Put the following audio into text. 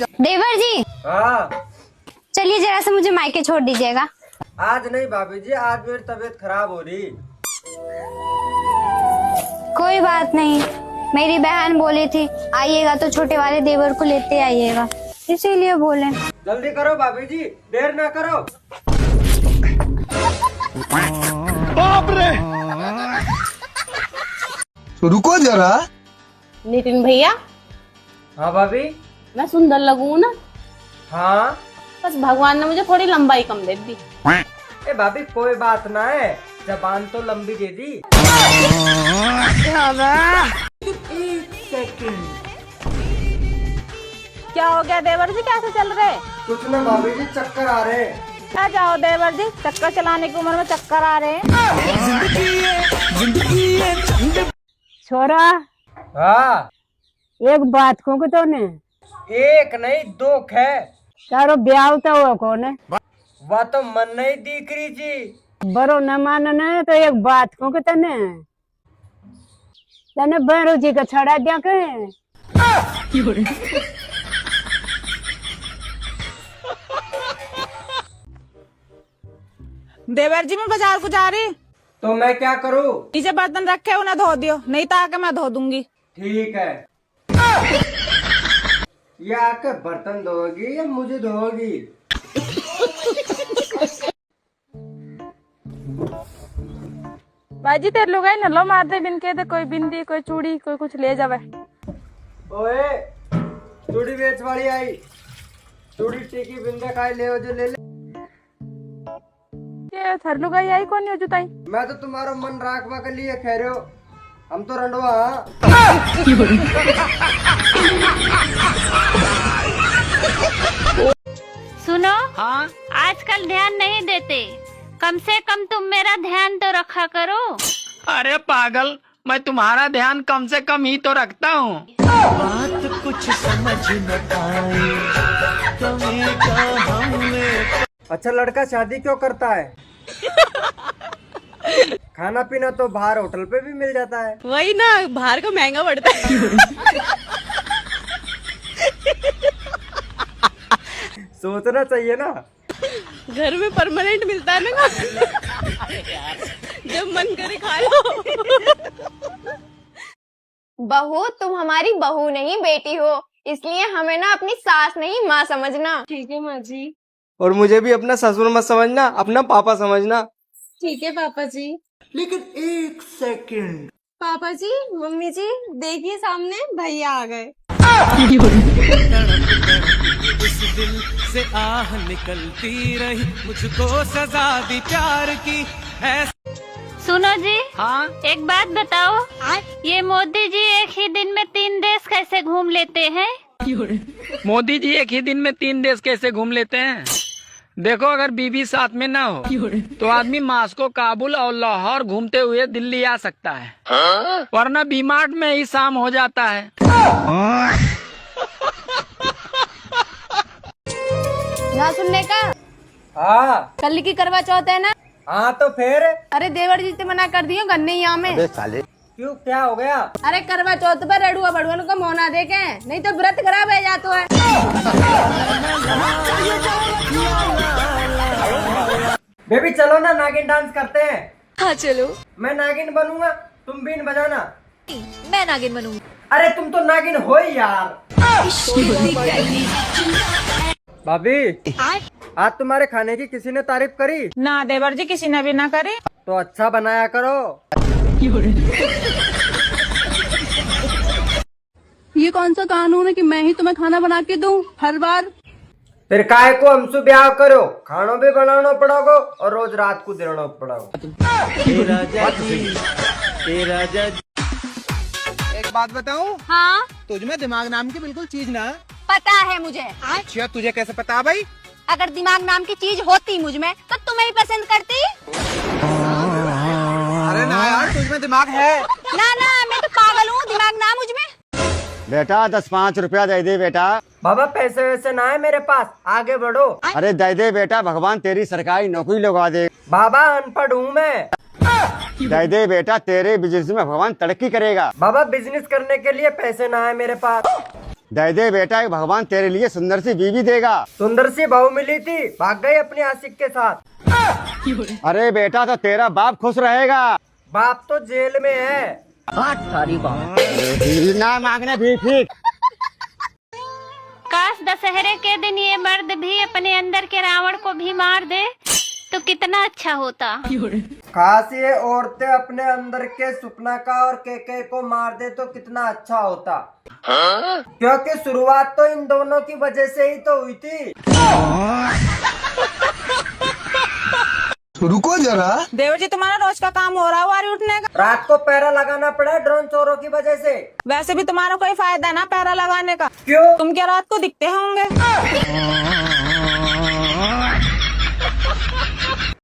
देवर जी, हाँ। चलिए जरा सा मुझे मायके छोड़ दीजिएगा। आज नहीं भाभी जी, आज मेरी तबीयत खराब हो रही। कोई बात नहीं, मेरी बहन बोली थी आइएगा तो छोटे वाले देवर को लेते आइएगा, इसीलिए बोले। जल्दी करो भाभी जी, देर ना करो। बाप रे, रुको जरा। नितिन भैया, हाँ भाभी। मैं सुंदर लगूं ना? हाँ। बस भगवान ने मुझे थोड़ी लंबाई कम दे दी। ए भाभी कोई बात ना है, जबान तो लंबी दे दी। एक सेकंड। क्या हो गया देवर जी, कैसे चल रहे? कुछ ना भाभी जी, चक्कर आ रहे। क्या जाओ देवर जी, चक्कर चलाने की उम्र में चक्कर आ रहे हैं। छोरा, हाँ। एक बात कहूँ तो ने, एक नहीं दो है। तारो ब्याह तो हुआ कौन है? वह तो मन नहीं दिख रही जी। बरो न मानना तो एक बात कहूँ तने, तने बहरो जी का छड़ा दिया कहे। देवर जी, मैं बाजार को जा रही। तो मैं क्या करूँ? नीचे बर्तन रखे उन्हें धो दियो, नहीं तो आके मैं धो दूंगी। ठीक है। ये आके बर्तन धोगी या मुझे धोगी? बाजी तेरे लोग न लो मार दे बिन के दे, कोई बिंदी कोई चूड़ी कोई कुछ ले जावे। ओए, चूड़ी बेच वाली आई। चूड़ी टीकी बिंदे खाई ले जो ले ले। ये थर लुगाई आई कौन है जुताई? मैं तो तुम्हारा मन राखवा के लिए कह रहे हो, हम तो रंडवा। सुनो, हाँ, आजकल ध्यान नहीं देते, कम से कम तुम मेरा ध्यान तो रखा करो। अरे पागल, मैं तुम्हारा ध्यान कम से कम ही तो रखता हूँ। बात कुछ समझ न आई, कमी का हमने। अच्छा, लड़का शादी क्यों करता है? खाना पीना तो बाहर होटल पे भी मिल जाता है। वही ना, बाहर का महंगा पड़ता है। सोचना चाहिए ना। घर में परमानेंट मिलता है ना, जब मन करे खा लो। बहू, तुम हमारी बहू नहीं बेटी हो, इसलिए हमें ना अपनी सास नहीं माँ समझना। ठीक है माँ जी। और मुझे भी अपना ससुर मत समझना, अपना पापा समझना। ठीक है पापा जी। लेकिन एक सेकंड। पापा जी, मम्मी जी, देखिए सामने भैया आ गए। इस दिल से आह निकलती रही, मुझको सजा दी प्यार की। सुनो जी, हाँ, एक बात बताओ, ये मोदी जी एक ही दिन में 3 देश कैसे घूम लेते हैं? मोदी जी एक ही दिन में 3 देश कैसे घूम लेते हैं? देखो, अगर बीवी साथ में ना हो तो आदमी मास्को, काबुल और लाहौर घूमते हुए दिल्ली आ सकता है, वरना बीमार्ट में ही शाम हो जाता है। ना सुनने का। हाँ। कल की करवा चौथ है ना? हाँ तो फिर? अरे देवर जी से मना कर दियो, गन्ने यहाँ में। क्यों, क्या हो गया? अरे करवा चौथ पर रेडुआ बड़ुआ का मोना देखे, नहीं तो व्रत खराब है जातो है। बेबी चलो ना, नागिन डांस करते हैं। हाँ चलो। मैं नागिन बनूंगा, तुम बीन बजाना। मैं नागिन बनूंगी। अरे तुम तो नागिन हो ही यार। भाभी, आज तुम्हारे खाने की किसी ने तारीफ करी? ना देवर जी, किसी ने भी ना करे। तो अच्छा बनाया करो। ये कौन सा कानून है कि मैं ही तुम्हें खाना बना के दूं हर बार? फिर काहे को हमसे ब्याह करो, खाना भी बनाना पड़ेगा और रोज रात को देना पड़ेगा। एक बात बताऊं? हाँ, तुझ में दिमाग नाम की बिल्कुल चीज ना। पता है मुझे। अच्छा, तुझे कैसे पता भाई? अगर दिमाग नाम की चीज होती मुझ में तो तुम्हें ही पसंद करती। अरे ना यार, तुझ में दिमाग है। ना ना, मैं तो पागल हूँ, दिमाग ना मुझ में। बेटा 10-5 रुपया दे दे बेटा। बाबा पैसे वैसे ना है मेरे पास, आगे बढ़ो। अरे दे दे बेटा, भगवान तेरी सरकारी नौकरी लगा दे। बाबा अनपढ़ हूँ मैं। दे दे बेटा, तेरे बिजनेस में भगवान तरक्की करेगा। बाबा बिजनेस करने के लिए पैसे ना है मेरे पास। दे दे बेटा, भगवान तेरे लिए सुंदर सी बीवी देगा। सुंदर सी बहू मिली थी, भाग गई अपने आशिक के साथ। अरे बेटा, तो तेरा बाप खुश रहेगा। बाप तो जेल में है। ना मांगने भी ठीक। काश दशहरे के दिन ये मर्द भी अपने अंदर के रावण को भी मार दे तो कितना अच्छा होता। खास ये औरतें अपने अंदर के सुपना का और केके को मार दे तो कितना अच्छा होता। क्योंकि शुरुआत तो इन दोनों की वजह से ही तो हुई थी। रुको जरा। देवर जी तुम्हारा रोज का काम हो रहा है वारी उठने का। रात को पहरा लगाना पड़ा ड्रोन चोरों की वजह से। वैसे भी तुम्हारा कोई फायदा ना पहरा लगाने का। क्यों? तुम क्या रात को दिखते होंगे?